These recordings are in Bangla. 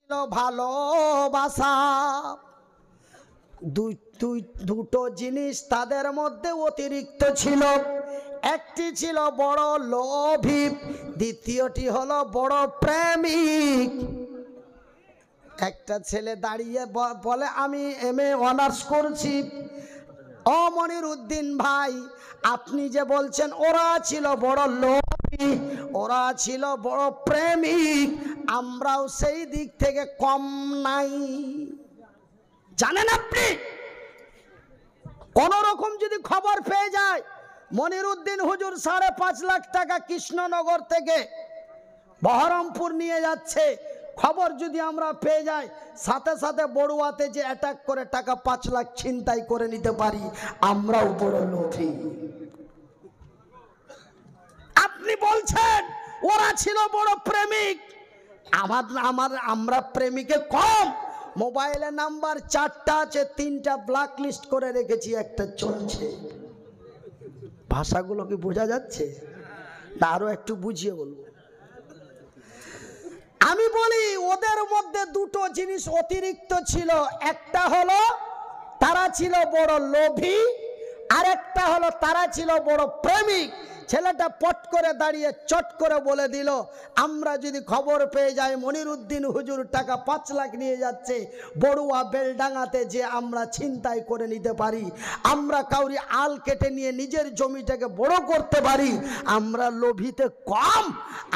ভালোবাসা, দুটো জিনিস তাদের মধ্যে অতিরিক্ত ছিল। একটি ছিল বড় লোভী, দ্বিতীয়টি হলো বড় প্রেমিক। একটা ছেলে দাঁড়িয়ে বলে আমি MA অনার্স করছি। ও মনিরউদ্দিন ভাই, আপনি যে বলছেন ওরা ছিল বড় লোভী, ওরা ছিল বড় প্রেমিক, আমরাও সেই দিক থেকে কম নাই। জানেন আপনি, কোন রকম যদি খবর পেয়ে যায় মনিরউদ্দিন হুজুর 5.5 লাখ টাকা কৃষ্ণনগর থেকে বহরমপুর নিয়ে যাচ্ছে, খবর যদি আমরা পেয়ে যাই, সাথে সাথে বড়ুয়াতে যে অ্যাটাক করে টাকা 5 লাখ ছিনতাই করে নিতে পারি, আমরাও বড় লোভী। আপনি বলছেন ওরা ছিল বড় প্রেমিক, আমরা প্রেমিকে কম। মোবাইলে নাম্বার 4টা আছে, 3টা ব্ল্যাক লিস্ট করে রেখেছি, একটা চলছে। ভাষাগুলো কি বোঝা যাচ্ছে না? আরো একটু বুঝিয়ে বলবো। আমি বলি ওদের মধ্যে দুটো জিনিস অতিরিক্ত ছিল। একটা হলো তারা ছিল বড় লোভী, আর একটা হলো তারা ছিল বড় প্রেমিক। ছেলেটা পট করে দাঁড়িয়ে চট করে বলে দিল, আমরা যদি খবর পেয়ে যাই মনিরউদ্দিন হুজুর টাকা 5 লাখ নিয়ে যাচ্ছে বড়ুয়া বেলডাঙ্গাতে, যে আমরা ছিনতাই করে নিতে পারি, আমরা কাউরি আল কেটে নিয়ে নিজের জমিটাকে বড় করতে পারি, আমরা লোভীতে কম,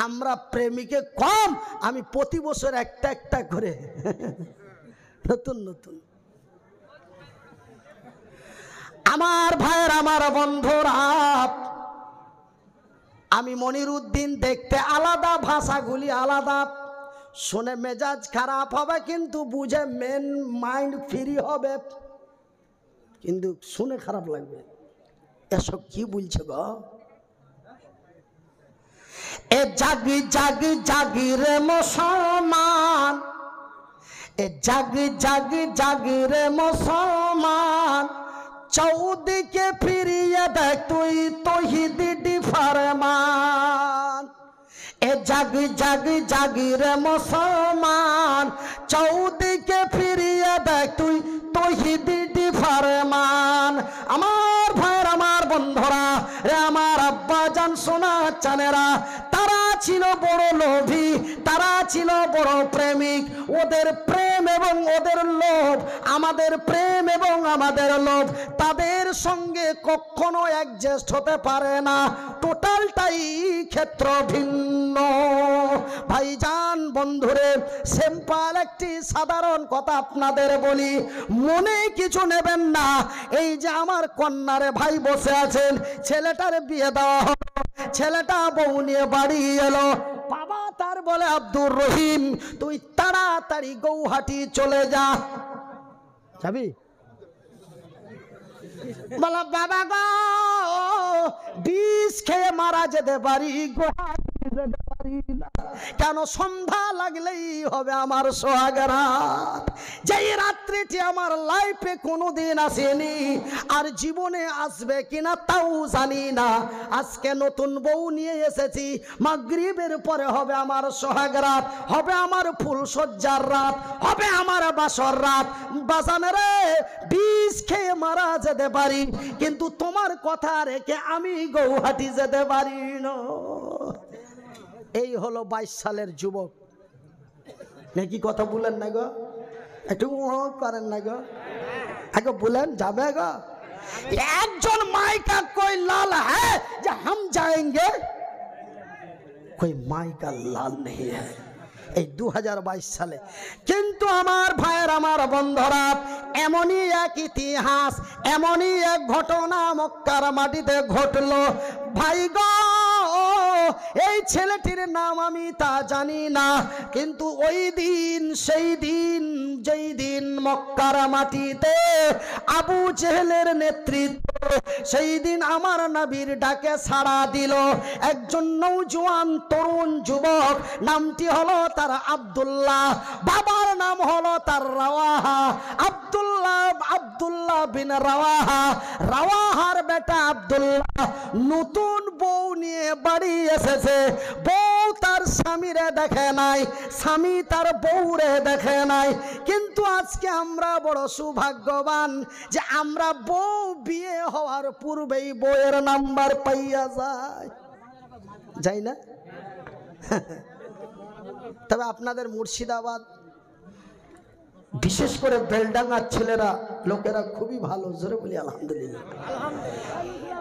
আমরা প্রেমিকে কম। আমি প্রতি বছর একটা একটা করে নতুন নতুন। আমার ভাইয়ের, আমার বন্ধুরা, আমি মনিরউদ্দিন দেখতে আলাদা, ভাষাগুলি আলাদা, শুনে মেজাজ খারাপ হবে কিন্তু বুঝে মেন মাইন্ড ফ্রি হবে, কিন্তু শুনে খারাপ লাগবে। এসব কি বলছে গো? এ জাগি জাগি জাগি রে মুসলমান, এ জাগি জাগি জাগি রে মুসলমান, চৌদিকে ফিরিয়ে দেখ তুই তৌহিদি ফরমান। এ জাগি জাগি জাগি রে মুসলমান, চৌদিকে ফিরিয়ে দেখ তুই তৌহিদি ফরমান। আমার ভাইয়ের, আমার বন্ধুরা রে, আমার আব্বা জান, সোনা চানেরা, তারা ছিল বড় লোভী, তারা ছিল বড় প্রেমিক। ওদের প্রেম এবং ওদের লোভ, আমাদের প্রেম এবং আমাদের লোভ তাদের সঙ্গে কখনো অ্যাডজাস্ট হতে পারে না, টোটালটাই ক্ষেত্র ভিন্ন। ভাইজান, বন্ধুরে, সিম্পল একটি সাধারণ কথা আপনাদের বলি, মনে কিছু নেবেন না। এই যে আমার কন্যারে ভাই বসে আছেন, ছেলেটার বিয়ে দেওয়া হলো, ছেলেটা বউ নিয়ে বাড়ি এলো, বাবা তার বলে আব্দুর রহিম তুই তাড়াতাড়ি গৌহাটি চলে যা। যাবি? বলা বাবা গো, বিষ খেয়ে মারা যেতে পারি, গৌহাটি যেতে পারি না। কেন? সন্ধ্যা লাগলেই হবে আমার সোহাগরাত, যেই রাত্রিটি আমার লাইফে কোনোদিন আসেনি, আর জীবনে আসবে কিনা তাও জানি না। আজকে নতুন বউ নিয়ে এসেছি, মাগরিবের পরে হবে আমার সোহাগরাত, হবে আমার ফুলসজ্জার রাত, হবে আমার বাসর রাত। বাজানে রে, বিষ খেয়ে মারা যেতে পারি, কিন্তু তোমার কথা রেখে আমি গৌহাটি যেতে পারি না। এই হলো 22 সালের যুবক। নাকি কথা বলেন না গো? একটু করেন না গো? আগে বলেন যাবে গো? একজন মাইকা कोई लाल है जो हम जाएंगे, कोई माइका लाल नहीं है। এই 2022 সালে কিন্তু আমার ভাইয়ের, আমার বন্ধুরা, এমনই এক ইতিহাস, এমনই এক ঘটনা মক্কার মাটিতে ঘটলো। ভাই গো, এই ছেলেটির নাম আমি তা জানি না, কিন্তু ওই দিন, সেই দিন, যেই দিন মক্কার মাটিতে আবু জেহেলের নেতৃত্ব, সেই দিন আমার নবীর ডাকে সাড়া দিল একজন নওজোয়ান তরুণ যুবক, নামটি হলো তার আব্দুল্লাহ, বাবার নাম হলো তার রাওয়াহা। আব্দুল্লাহ আব্দুল্লাহ বিন রাওয়াহা, রাওয়াহার বেটা আব্দুল্লাহ নতুন বউ নিয়ে বাড়ি এসেছে। বউ তার স্বামীরে দেখে নাই, স্বামী তার বউরে দেখে নাই। কিন্তু আজকে আমরা বড় সৌভাগ্যবান যে আমরা বউ বিয়ে হওয়ার পূর্বেই বউয়ের নাম্বার পাইয়া যাই না? তবে আপনাদের মুর্শিদাবাদ বিশেষ করে বেলডাঙ্গার ছেলেরা লোকেরা খুবই ভালো, জোরে বলি আলহামদুলিল্লাহ।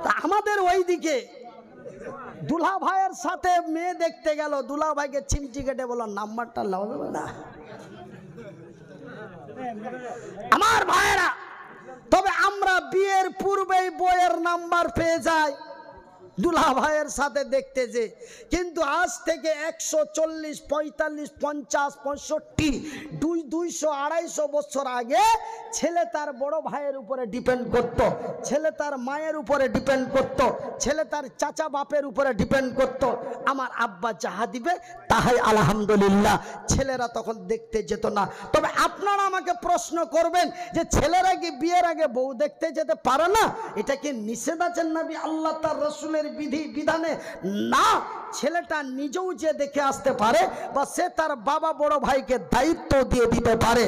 তা আমাদের ওইদিকে দুলা ভাইয়ের সাথে মেয়ে দেখতে গেল, দুলা ভাইকে চিমটি কেটে বলল নাম্বারটা লাও যাবে না আমার ভাইয়েরা। তবে আমরা বিয়ের পূর্বেই বইয়ের নাম্বার পেয়ে যাই দুলা ভাইয়ের সাথে দেখতে যে। কিন্তু আজ থেকে 140, 45, 50, 65, 200, 250 বছর আগে ছেলে তার বড় ভাইয়ের উপরে ডিপেন্ড করত, ছেলে তার মায়ের উপরে ডিপেন্ড করত, ছেলে তার চাচা বাপের উপরে ডিপেন্ড করত। আমার আব্বা যাহা দিবে তাহাই আলহামদুলিল্লাহ। ছেলেরা তখন দেখতে যেত না। তবে আপনারা আমাকে প্রশ্ন করবেন যে ছেলেরা কি বিয়ের আগে বউ দেখতে যেতে পারে না? এটা কি নিষেধ আছেন নবী আল্লাহ তার রসুলের বিধানে? না, ছেলেটা নিজেও যে দেখে আসতে পারে বা সে তার বাবা বড় ভাইকে দায়িত্ব দিয়ে দিতে পারে।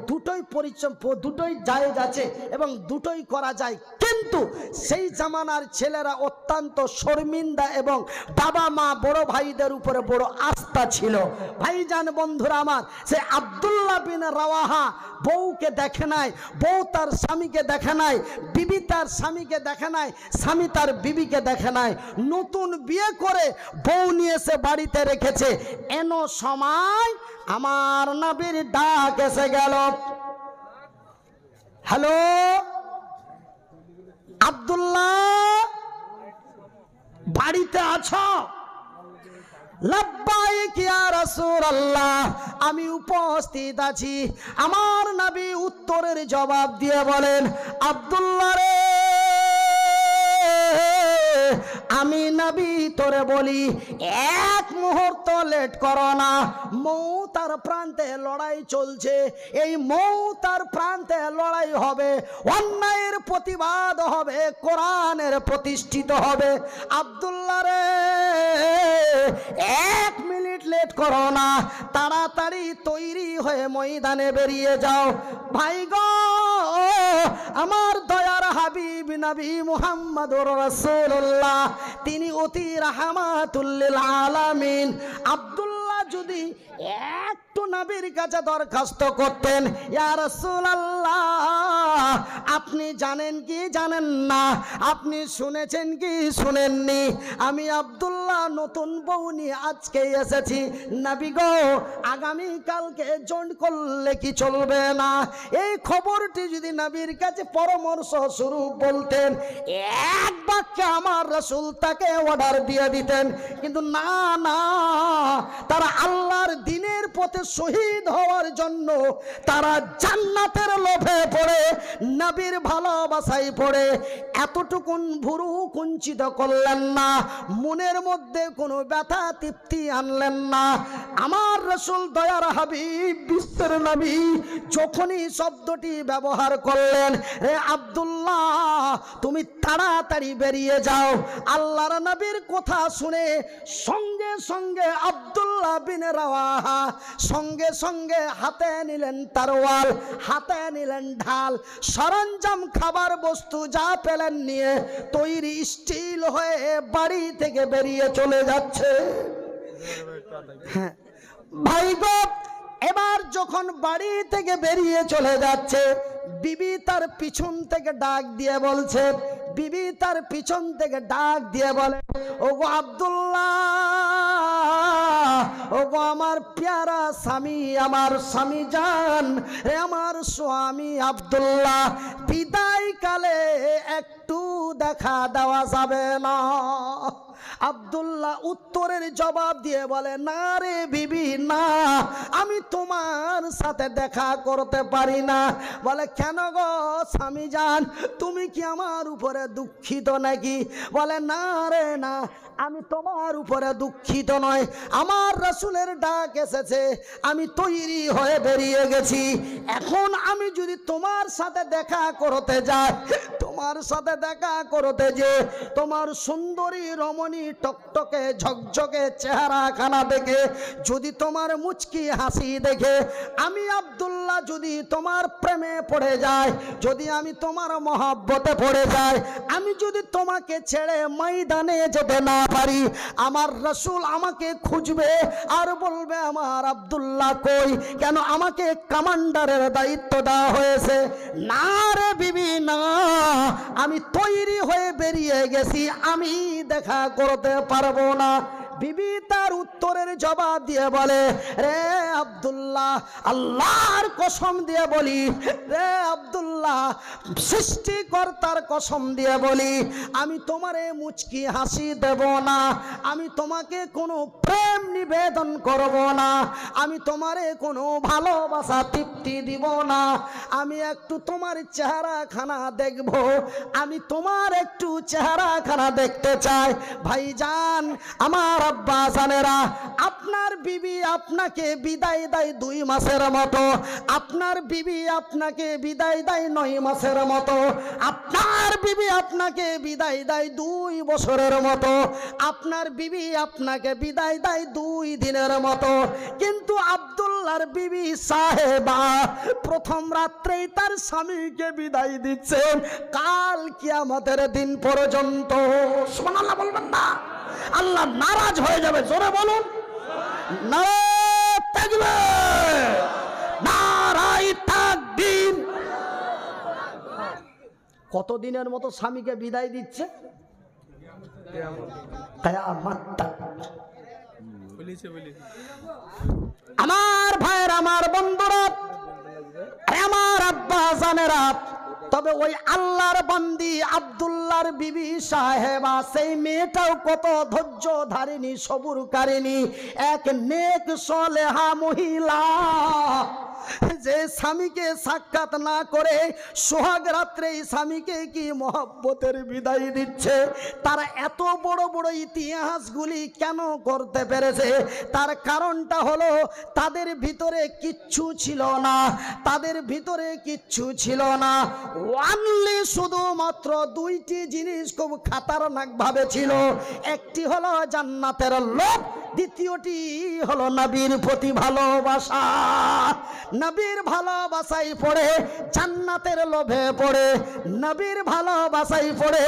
দুটোই পরিচয়, দুটোই জায়েজ আছে এবং দুটোই করা যায়। কিন্তু সেই জামানার ছেলেরা অত্যন্ত শর্মিন্দা এবং বাবা মা বড় ভাইদের উপরে বড় আস্থা ছিল। ভাইজান বন্ধুরা আমার, সে আব্দুল্লাহ বিন রাওয়াহা বউকে দেখে নাই, বউ তার স্বামীকে দেখে নাই, বিবি তার স্বামীকে দেখে নাই, স্বামী তার বিবিকে দেখে নাই। নতুন বিয়ে করে বউ নিয়ে এসে বাড়িতে রেখেছে। এন সময় আমার নবীর ডাক এসে গেল, হ্যালো আব্দুল্লাহ, বাড়িতে আছো? লাব্বাইক ইয়া রাসূলুল্লাহ, আমি উপস্থিত আছি। আমার নবী উত্তরের জবাব দিয়ে বলেন, আব্দুল্লাহ রে, আমি নবী তোরে বলি এক মুহূর্ত লেট করো না। মৌতার প্রান্তে লড়াই চলছে, এই মৌতার প্রান্তে লড়াই হবে, অন্যায়ের প্রতিবাদ হবে, কোরআনের প্রতিষ্ঠিত হবে। আব্দুল্লাহ রে, এক মিনিট লেট করো না, তাড়াতাড়ি তৈরি হয়ে ময়দানে বেরিয়ে যাও। ভাই গো, আমার দয়ার হাবিব নবী মুহাম্মদুর রাসূলুল্লাহ, তিনি অতি রাহমাতুল লিল আলামিন। আব্দুল্লাহ যদি একটু নবীর কাছে দরখাস্ত করতেন, ইয়া রাসূলুল্লাহ, আপনি জানেন কি জানেন না, আপনি শুনেছেন কি শুনেননি, আমি আব্দুল্লাহ নতুন বউ নিয়ে আজকে এসেছি, নবী গো আগামী কালকে জয়েন করলে কি চলবে না? এই খবরটি যদি নবীর কাছে পরামর্শ স্বরূপ বলতেন, এক বাক্যে আমার রাসূল তাকে অর্ডার দিয়ে দিতেন। কিন্তু না না, তারা আল্লাহর দিনের পথে শহীদ হওয়ার জন্য তারা জান্নাতের লোভে পড়ে, নবীর ভালোবাসায় পড়ে এতটুকুন ভুরু কুঞ্চিত করলেন না, মনের মধ্যে কোনো ব্যথা তৃপ্তি আনলেন না। আমার রাসূল দয়ার হাবিব বিশ্বের নবী যখনই শব্দটি ব্যবহার করলেন, রে আব্দুল্লাহ তুমি তাড়াতাড়ি বেরিয়ে যাও, আল্লাহর নবীর কথা শুনে সঙ্গে সঙ্গে আব্দুল্লাহ বিন রাওয়াহা সঙ্গে সঙ্গে হাতে নিলেন তরোয়াল, হাতে নিলেন ঢাল, সরঞ্জাম খাবার বস্তু যা পেলেন নিয়ে তৈরি স্টিল হয়ে বাড়ি থেকে বেরিয়ে চলে যাচ্ছে। হ্যাঁ ভাই গো, এবার যখন বাড়ি থেকে বেরিয়ে চলে যাচ্ছে, বিবি তার পিছন থেকে ডাক দিয়ে বলছে, বিবি তার পিছন থেকে ডাক দিয়ে বলে, ওগো আব্দুল্লাহ, ওগো আমার প্যারা স্বামী, আমার স্বামী জান, হে আমার স্বামী আব্দুল্লাহ, বিদায় কালে একটু দেখা দেওয়া যাবে না? আব্দুল্লাহ উত্তরের জবাব দিয়ে বলে, না রে বিবি না, আমি তোমার সাথে দেখা করতে পারি না। বলে কেন গো স্বামী জান, তুমি কি আমার উপরে দুঃখিত নাকি? বলে না রে না, আমি তোমার উপরে দুঃখিত নয়, আমার রাসূলের ডাক এসেছে, আমি তৈরি হয়ে বেরিয়ে গেছি। এখন আমি যদি তোমার সাথে দেখা করতে যাই, তোমার সাথে দেখা করতে যে তোমার সুন্দরী রমণী টকটকে ঝকঝকে চেহারাখানা দেখে, যদি তোমার মুচকি হাসি দেখে আমি আব্দুল্লাহ যদি তোমার প্রেমে পড়ে যাই, যদি আমি তোমার মহব্বতে পড়ে যাই, আমি যদি তোমাকে ছেড়ে ময়দানে যেতে না পারি, আমার রাসূল আমাকে খুঁজবে আর বলবে আমার আব্দুল্লাহ কই, কেন আমাকে কমান্ডারের দায়িত্ব দেওয়া হয়েছে। না রে বিবি না, আমি তৈরি হয়ে বেরিয়ে গেছি, আমি দেখা করতে পারবো না। বিবি তার উত্তরের জবাব দিয়ে বলে, রে আব্দুল্লাহ, আল্লাহর কসম দিয়ে বলি, রে আব্দুল্লাহ, সৃষ্টিকর্তার কসম দিয়ে বলি, আমি তোমারে মুচকি হাসি দেব না, আমি তোমাকে কোনো প্রেম নিবেদন করব না, আমি তোমারে কোনো ভালোবাসা তৃপ্তি দিব না, আমি একটু তোমার চেহারাখানা দেখব, আমি তোমার একটু চেহারাখানা দেখতে চাই। ভাইজান, আমার আব্বা জানেরা, আপনার বিবি আপনাকে বিদায় দেয় 2 মাসের মতো, আপনার বিবি আপনাকে বিদায় দেয় 9 মাসের মতো, আপনার বিবি আপনাকে বিদায় দেয় 2 বছরের মতো, আপনার বিবি আপনাকে বিদায় দেয় 2 দিনের মতো, কিন্তু আব্দুল্লাহর বিবি সাহেবা প্রথম রাত্রেই তার স্বামীকে বিদায় দিচ্ছেন কাল কিয়ামতের দিন পর্যন্ত। সুবহানাল্লাহ বলবেন না? আল্লাহ নারাজ হয়ে যাবে। জোরে বলুন নারায়ে তাকবীর, নারায়ে তাকবীর। কতদিনের মতো স্বামীকে বিদায় দিচ্ছে? কিয়ামত। আমার ভাইয়ের, আমার বন্ধুরা, আমার আব্বা জানেরা, তবে ওই আল্লাহর বান্দি আব্দুল্লাহর বিবি সাহেবা, সেই মেয়েটাও কত ধৈর্য ধারিনী, সবুরকারিনী, এক নেক সলেহা মহিলা, যে স্বামীকে সাক্ষাৎ না করে সোহাগ রাত্রে স্বামীকে কি মহব্বতের বিদায় দিচ্ছে। তারা এত বড় বড় ইতিহাসগুলি কেন করতে পেরেছে? তার কারণটা হলো তাদের ভিতরে কিচ্ছু ছিল না, তাদের ভিতরে কিচ্ছু ছিল না। ওয়ানলি শুধুমাত্র 2টি জিনিস খুব খাতারনাক ভাবে ছিল। একটি হলো জান্নাতের লোভ, দ্বিতীয়টি হলো নবীর প্রতি ভালোবাসা। নবীর ভালোবাসাই পড়ে জান্নাতের লোভে পড়ে, নবীর ভালোবাসাই পড়ে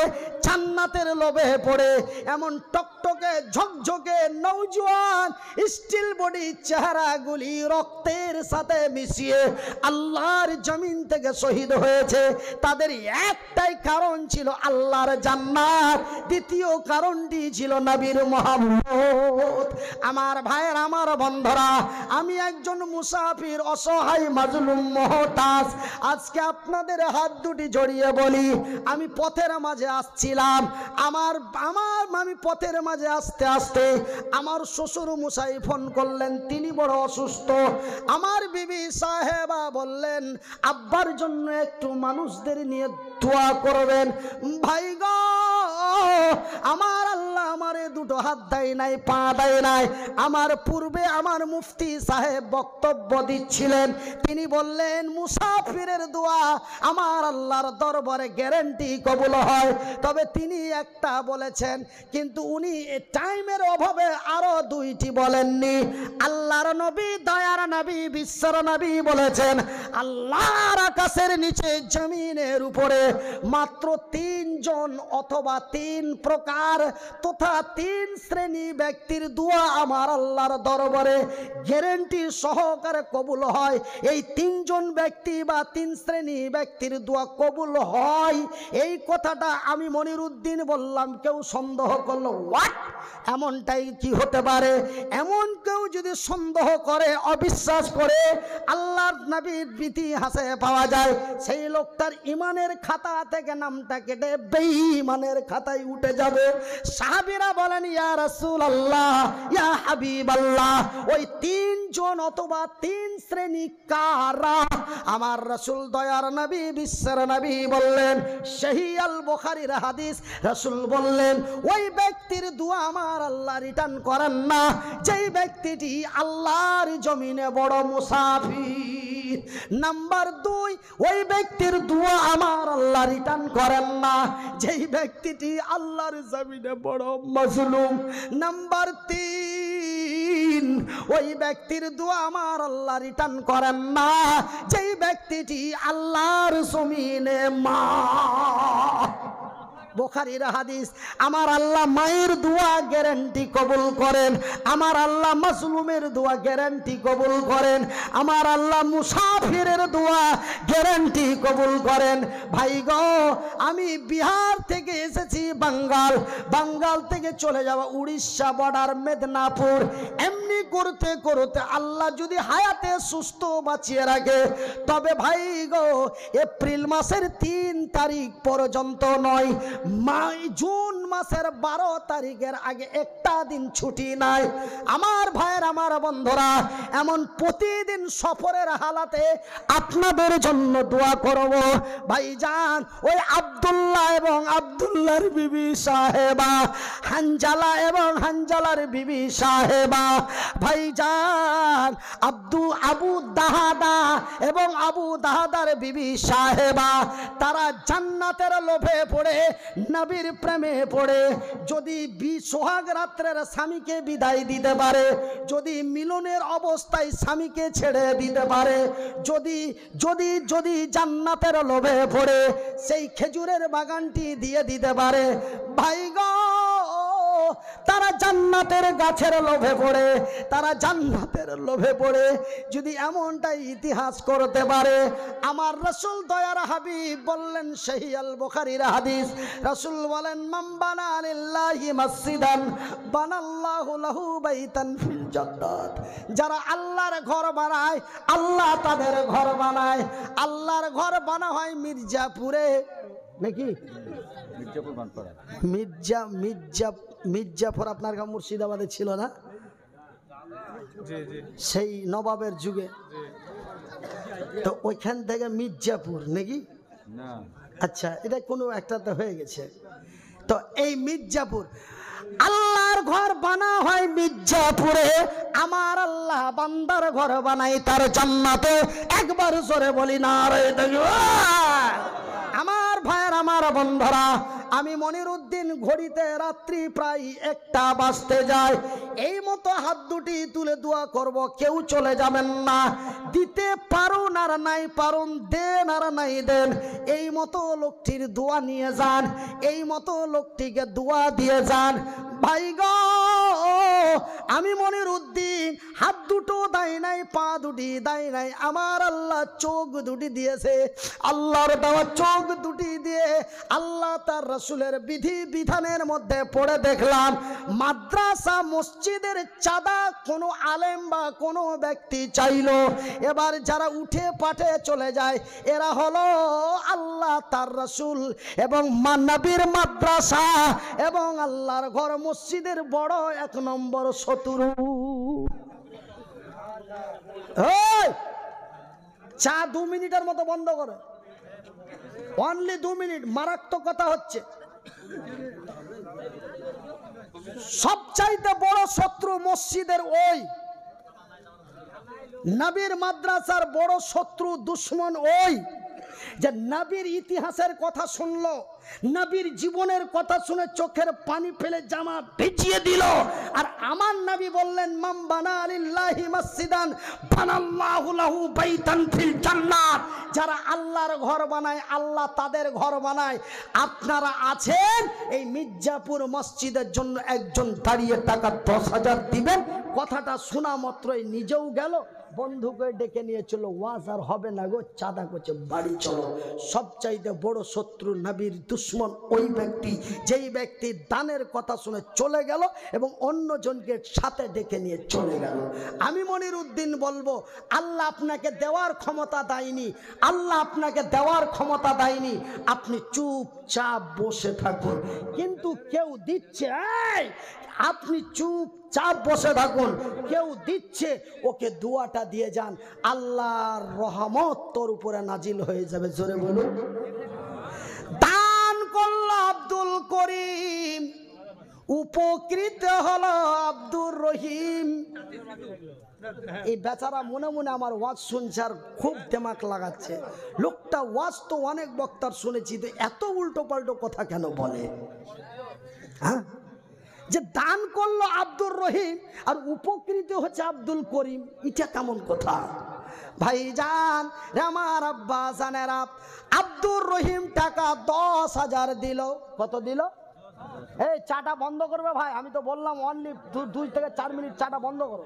জান্নাতের লোভে পড়ে। এমন টকটকে ঝকঝকে নওজোয়ান স্টিল বডি চেহারাগুলি রক্তের সাথে মিশিয়ে আল্লাহর জমিন থেকে শহীদ হয়েছে। তাদের একটাই কারণ ছিল আল্লাহর জান্নাত, দ্বিতীয় কারণটি ছিল নবীর মহব্বত। আমার ভাইয়ের, আমার বন্ধুরা, আমি একজন মুসাফির, অসহায়, মাজলুম, মুহতাজ। আজকে আপনাদের হাত দুটি জড়িয়ে বলি, আমি পথের মাঝে আসছিলাম, আমি পথের মাঝে আসতে আসতে আমার শ্বশুর মশাই ফোন করলেন, তিনি বড় অসুস্থ। আমার বিবি সাহেবা বললেন আব্বার জন্য একটু মানুষদের নিয়ে দোয়া করবেন। ভাই গো, আমার আল্লাহ আমারে 2 হাত দেয় নাই, পা দেয় নাই। আমার পূর্বে আমার মুফতি সাহেব বক্তব্য দিচ্ছিলেন, তিনি বললেন মুসাফিরের দোয়া আমার আল্লাহর দরবারে গ্যারান্টি কবুল হয়। তবে তিনি একটা বলেছেন, কিন্তু উনি টাইমের অভাবে আরো 2টি বলেননি। আল্লাহর নবী, দয়ার নবী, বিশ্বর নবী বলেছেন আল্লাহর আকাশের নিচে জমিনের উপরে মাত্র 3 জন অথবা 3 প্রকার তথা 3 শ্রেণী ব্যক্তির দোয়া আমার আল্লাহর দরবারে গ্যারান্টি সহকারে কবুল হয়। এই 3 জন ব্যক্তি বা 3 শ্রেণী ব্যক্তির দোয়া কবুল হয়, এই কথাটা আমি মনিরউদ্দিন বললাম। কেউ সন্দেহ করলো, হোয়াট, এমনটাই কি হতে পারে? এমন কেউ যদি সন্দেহ করে, অবিশ্বাস করে, আল্লাহর নবীর ইতিহাসে পাওয়া যায় সেই লোকটার ইমানের খাতা থেকে নামটা কেটে বেঈমানের খাতায় উঠে যাবে। সাহাবীরা বলেন ইয়া রাসূলুল্লাহ, ইয়া হাবিবাল্লাহ, ওই 3 জন অথবা 3 শ্রেণী কারা? আমার রাসূল, দয়ার নবী, বিশ্বের নবী বললেন, সহিহ আল বুখারীর হাদিস, রাসূল বললেন ওই ব্যক্তির দোয়া আমার আল্লাহ রিটার্ন করেন না যেই ব্যক্তিটি আল্লাহর জমিনে বড় মুসাফির। নাম্বার 2, ওই ব্যক্তির দোয়া আমার আল্লাহ রিটার্ন করেন না, যেই ব্যক্তিটি আল্লাহর জমিনে বড় মাজলুম। নাম্বার 3, ওই ব্যক্তির দোয়া আমার আল্লাহ রিটার্ন করেন না, যেই ব্যক্তিটি আল্লাহর জমিনে মা। বুখারীর হাদিস। আমার আল্লাহ মায়ের দোয়া গ্যারান্টি কবুল করেন, আমার আল্লাহ মাজলুমের দোয়া গ্যারান্টি কবুল করেন, আমার আল্লাহ মুসাফিরের দোয়া গ্যারান্টি কবুল করেন। ভাই গো, আমি বিহার থেকে এসেছি বাঙ্গাল, বাঙ্গাল থেকে চলে যাওয়া উড়িষ্যা বর্ডার মেদিনীপুর। এমনি করতে করতে আল্লাহ যদি হায়াতে সুস্থ বাঁচিয়ে রাখে, তবে ভাই গো এপ্রিল মাসের 3 তারিখ পর্যন্ত নয়, জুন মাসের 12 তারিখের আগে একটা দিন ছুটি নাই। আমার ভাইয়ের, আমার বন্ধুরা, এমন প্রতিদিন সফরের হালাতে আপনাদের জন্য দোয়া করব। ভাইজান, ওই আব্দুল্লাহ এবং আব্দুল্লাহর বিবি সাহেবা, হানজালা এবং হানজালার বিবি সাহেবা, ভাইজান আবু দাহাদা এবং আবু দাহাদার বিবি সাহেবা, তারা জান্নাতের লোভে পড়ে, নবীর প্রেমে পড়ে যদি সোহাগ রাত্রের স্বামীকে বিদায় দিতে পারে, যদি মিলনের অবস্থায় স্বামীকে ছেড়ে দিতে পারে, যদি যদি যদি জান্নাতের লোভে পড়ে সেই খেজুরের বাগানটি দিয়ে দিতে পারে, ভাই গো তারা জান্নাতের গাছের লোভে পড়ে, তারা জান্নাতের লোভে পড়ে যদি এমনটাই ইতিহাস করতে পারে। আমার রাসূল দয়ার হাবিব বললেন, সহিহ আল বুখারীর হাদিস, রাসূল বলেন, মান বানা লিল্লাহি মসজিদান বানাল্লাহু লাহু বাইতান ফিল জান্নাত। যারা আল্লাহর ঘর বানায়, আল্লাহ তাদের ঘর বানায়। আল্লাহর ঘর বানা হয় মির্জাপুরে নাকি? মির্জাপুর আপনার গাঁও মুর্শিদাবাদে ছিল না? সেই নবাবের যুগে তো ওইখান থেকে মির্জাপুর নাকি? আচ্ছা, এটা কোনো একটাতে হয়ে গেছে। তো এই মির্জাপুর, আল্লাহর ঘর বানা হয় মির্জাপুরে, আমার আল্লাহ বান্দার ঘর বানাই তার জান্নাতে। একবার জোরে বলি নারে তাকবীর। আমার ভাইয়ের, আমার বন্ধুরা, আমি মনিরউদ্দিন ঘড়িতে রাত্রি প্রায় 1টা বাজতে যায়, এই মতো হাত দুটি তুলে দোয়া করব, কেউ চলে যাবেন না। দিতে পারুন আর নাই পারুন, দেন আর নাই দেন, এই মতো লোকটির দোয়া নিয়ে যান, এই মতো লোকটিকে দোয়া দিয়ে যান। ভাই গো, আমি মনিরউদ্দিন হাত দুটো দেয় নাই, পা দুটি দেয় নাই, আমার আল্লাহ চোখ দুটি দিয়েছে। আল্লাহর দেওয়া চোখ দুটি দিয়ে আল্লাহ তার রাসূলের বিধি বিধানের মধ্যে পড়ে দেখলাম, মাদ্রাসা মসজিদের চাঁদা কোনো আলেম বা কোনো ব্যক্তি চাইলো, এবার যারা উঠে পাঠে চলে যায়, এরা হলো আল্লাহ তার রাসূল এবং নবীর মাদ্রাসা এবং আল্লাহর ঘর মসজিদের বড় 1 নম্বর শত্রু। চা 2 মিনিটের মতো বন্ধ করে, অনলি 2 মিনিট। মারাত্মক কথা হচ্ছে, সবচাইতে বড় শত্রু মসজিদের ওই নবীর মাদ্রাসার বড় শত্রু দুশ্মন ওই যে নবীর ইতিহাসের কথা শুনলো, নবীর জীবনের কথা শুনে চোখের পানি ফেলে জামা ভিজিয়ে দিল। আর আমার নবী বললেন, মান বানা লিল্লাহি মসজিদান বানাল্লাহু লাহু বাইতান ফিল জান্নাত। যারা আল্লাহর ঘর বানায়, আল্লাহ তাদের ঘর বানায়। আপনারা আছেন, এই মির্জাপুর মসজিদের জন্য একজন দাঁড়িয়ে টাকা 10,000 দিবেন। কথাটা শোনা মাত্রই নিজেও গেল, বন্ধুকে ডেকে নিয়ে চলো, ওয়াজ আর হবে না গো, চাঁদা করছে, বাড়ি চলো। সবচাইতে বড় শত্রু নবীর দুশ্মন ওই ব্যক্তি, যেই ব্যক্তি দানের কথা শুনে চলে গেল এবং অন্যজনকে সাথে ডেকে নিয়ে চলে গেল। আমি মনিরউদ্দিন বলবো, আল্লাহ আপনাকে দেওয়ার ক্ষমতা দেয়নি, আল্লাহ আপনাকে দেওয়ার ক্ষমতা দেয়নি, আপনি চুপচাপ বসে থাকুন। কিন্তু কেউ দিচ্ছে, আপনি চুপচাপ বসে থাকুন, কেউ দিচ্ছে, ওকে দোয়াটা দিয়ে যান, আল্লাহর রহমত তোর উপরে নাজিল হয়ে যাবে। জোরে বলুন। দান করল আব্দুল করিম, উপকৃত হলো আব্দুর রহিম। এই বেচারা মনে মনে আমার ওয়াজ শুনছে আর খুব দিমাগ লাগাচ্ছে, লোকটা ওয়াজ তো অনেক বক্তার শুনেছি, তো এত উল্টো পাল্টো কথা কেন বলে? হ্যাঁ, যে দান করলো আব্দুর রহিম আর উপকৃত হচ্ছে আব্দুল করিম, এটা কেমন কথা? ভাইজান আমার আব্বা জানেরা, আব্দুর রহিম টাকা 10,000 দিল। কত দিল? এই চাটা বন্ধ করবে ভাই, আমি তো বললাম অনলি 2 থেকে 4 মিনিট, চাটা বন্ধ করো।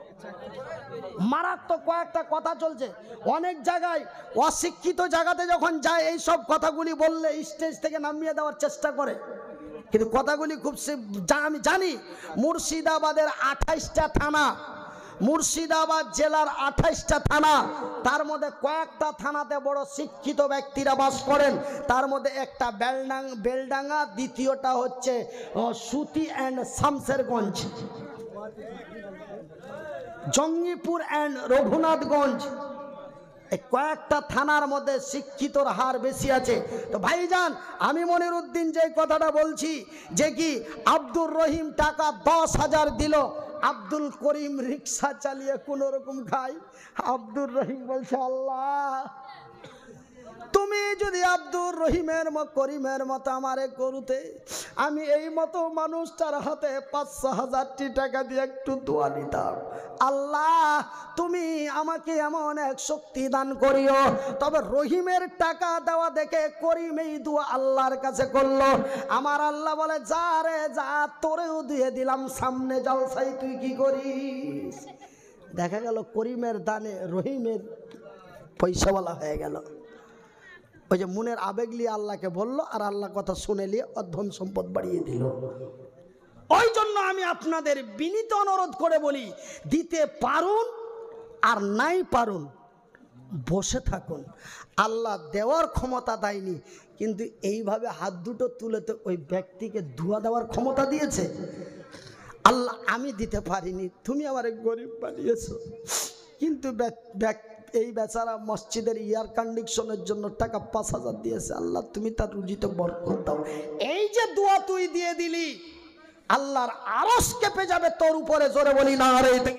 মারাত্মক কয়েকটা কথা চলছে অনেক জায়গায়, অশিক্ষিত জায়গাতে যখন যায় এই সব কথাগুলি বললে স্টেজ থেকে নামিয়ে দেওয়ার চেষ্টা করে, কিন্তু কথাগুলি খুব আমি জানি। মুর্শিদাবাদের 28টা থানা, মুর্শিদাবাদ জেলার 28টা থানা, তার মধ্যে কয়েকটা থানাতে বড় শিক্ষিত ব্যক্তিরা বাস করেন। তার মধ্যে একটা বেলডাঙ্গা, দ্বিতীয়টা হচ্ছে সুতি অ্যান্ড শামসেরগঞ্জ, জঙ্গিপুর অ্যান্ড রঘুনাথগঞ্জ, এই কয়েকটা থানার মধ্যে শিক্ষিতর হার বেশি আছে। তো ভাইজান আমি মনিরউদ্দিন যে কথাটা বলছি, যে কি আব্দুর রহিম টাকা 10,000 দিল, আব্দুল করিম রিক্সা চালিয়ে কোন রকম খায়। আব্দুর রহিম বলছে, আল্লাহ তুমি যদি আব্দুর করিমের মতো আমারে করতে, আমি এই মতো মানুষটার হাতে 5,000 টাকা দিয়ে একটু দোয়া নিতাম। আল্লাহ তুমি আমাকে এমন এক শক্তি দান করিও। তবে রহিমের টাকা দেওয়া দেখে করিম এই দোয়া আল্লাহর কাছে করলো। আমার আল্লাহ বলে, যা রে যা, তোরেও দিয়ে দিলাম, সামনে জলসাই তুই কি করিস? দেখা গেল করিমের দানে রহিমের পয়সাওয়ালা হয়ে গেল। ওই যে মনের আবেগ নিয়ে আল্লাহকে বললো, আর আল্লাহ কথা শুনে নিয়ে অধন সম্পদ বাড়িয়ে দিল। ওই জন্য আমি আপনাদের বিনীত অনুরোধ করে বলি, দিতে পারুন আর নাই পারুন বসে থাকুন। আল্লাহ দেওয়ার ক্ষমতা দেয়নি, কিন্তু এইভাবে হাত দুটো তুলে তো ওই ব্যক্তিকে ধোয়া দেওয়ার ক্ষমতা দিয়েছে। আল্লাহ আমি দিতে পারিনি, তুমি আমার গরিব বানিয়েছো, কিন্তু এই বেচারা মসজিদের এয়ার কন্ডিশনের জন্য টাকা 5,000 দিয়েছে। আল্লাহ তুমি তার রুজিতে বরকত দাও। এই যে দোয়া তুই দিয়ে দিলি, আল্লাহর আরশ কেঁপে যাবে তোর উপরে। জোরে বলি না রে।